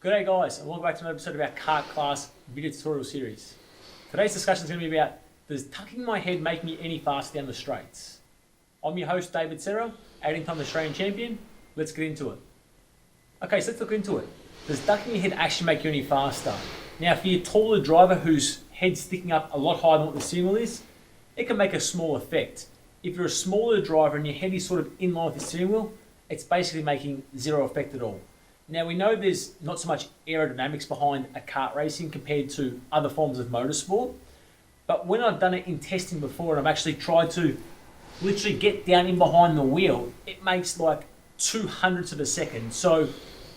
G'day guys, and welcome back to another episode of our kart class video tutorial series. Today's discussion is going to be about, does tucking my head make me any faster down the straights? I'm your host David Serra, 18-time Australian champion. Let's get into it. Okay, so let's look into it. Does ducking your head actually make you any faster? Now, if you're a taller driver whose head's sticking up a lot higher than what the steering wheel is, it can make a small effect. If you're a smaller driver and your head is sort of in line with the steering wheel, it's basically making zero effect at all. Now, we know there's not so much aerodynamics behind a kart racing compared to other forms of motorsport, but when I've done it in testing before and I've actually tried to literally get down in behind the wheel, it makes like 200ths of a second. So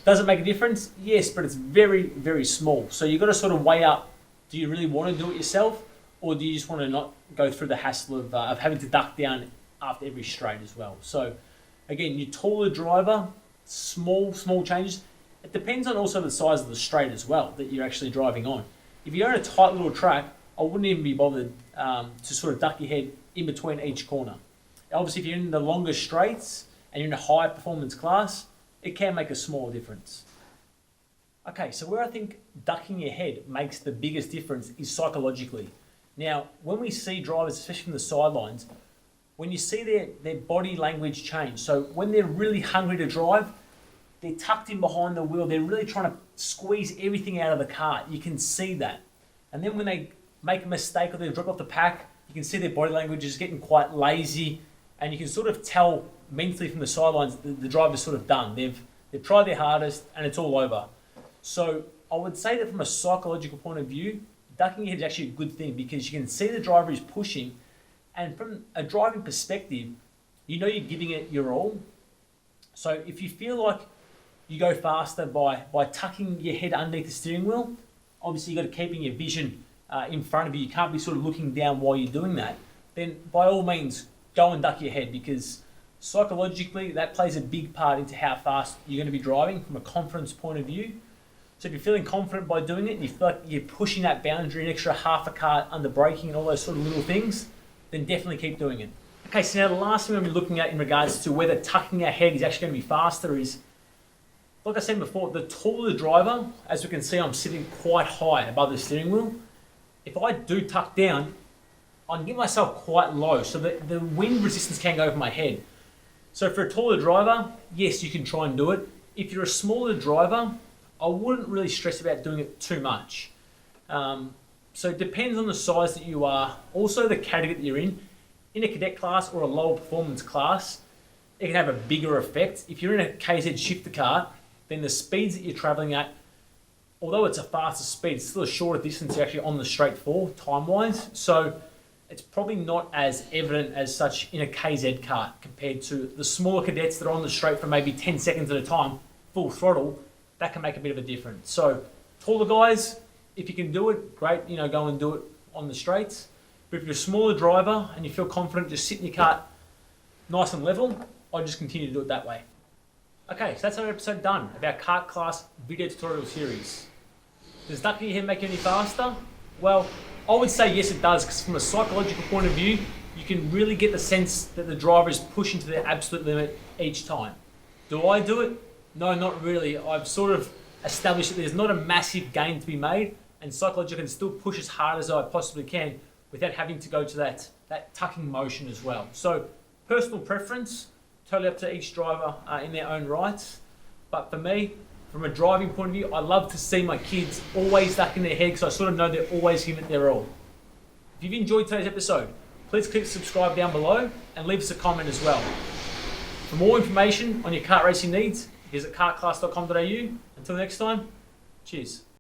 does it make a difference? Yes, but it's very, very small. So you've got to sort of weigh up, do you really want to do it yourself, or do you just want to not go through the hassle of having to duck down after every straight as well? So again, your taller driver, small changes. It depends on also the size of the straight as well that you're actually driving on. If you're on a tight little track, I wouldn't even be bothered to sort of duck your head in between each corner. Obviously, if you're in the longer straights and you're in a high performance class, it can make a small difference. Okay, so where I think ducking your head makes the biggest difference is psychologically. Now, when we see drivers, especially from the sidelines, when you see their body language change, so when they're really hungry to drive, they're tucked in behind the wheel, they're really trying to squeeze everything out of the cart. You can see that. And then when they make a mistake or they drop off the pack, you can see their body language is getting quite lazy, and you can sort of tell mentally from the sidelines the driver's sort of done. They've tried their hardest and it's all over. So I would say that from a psychological point of view, ducking your head is actually a good thing because you can see the driver is pushing. And from a driving perspective, you know you're giving it your all. So if you feel like you go faster by tucking your head underneath the steering wheel, obviously you've got to keep your vision in front of you. You can't be sort of looking down while you're doing that. Then by all means, go and duck your head because psychologically that plays a big part into how fast you're going to be driving from a confidence point of view. So if you're feeling confident by doing it and you feel like you're pushing that boundary an extra half a kart under braking and all those sort of little things, then definitely keep doing it. Okay, so now the last thing I'm looking at in regards to whether tucking our head is actually going to be faster is, like I said before, the taller the driver, as we can see I'm sitting quite high above the steering wheel. If I do tuck down, I can get myself quite low so that the wind resistance can go over my head. So for a taller driver, yes, you can try and do it. If you're a smaller driver, I wouldn't really stress about doing it too much. So it depends on the size that you are, also the category that you're in. In a cadet class or a lower performance class, it can have a bigger effect. If you're in a KZ shifter kart, then the speeds that you're traveling at, although it's a faster speed, it's still a shorter distance actually on the straight for time-wise. So it's probably not as evident as such in a KZ kart compared to the smaller cadets that are on the straight for maybe 10 seconds at a time, full throttle. That can make a bit of a difference. So taller guys, if you can do it, great, go and do it on the straights. But if you're a smaller driver and you feel confident, just sit in your kart nice and level, I'll just continue to do it that way. Okay, so that's another episode done of our kart class video tutorial series. Does ducking your head make you any faster? Well, I would say yes it does, because from a psychological point of view, you can really get the sense that the driver is pushing to their absolute limit each time. Do I do it? No, not really. I've sort of established that there's not a massive gain to be made, and psychologically I can still push as hard as I possibly can without having to go to that tucking motion as well. So personal preference, totally up to each driver in their own rights. But for me, from a driving point of view, I love to see my kids always ducking their head because I sort of know they're always giving it their all. If you've enjoyed today's episode, please click subscribe down below and leave us a comment as well. For more information on your kart racing needs, visit kartclass.com.au. Until next time, cheers.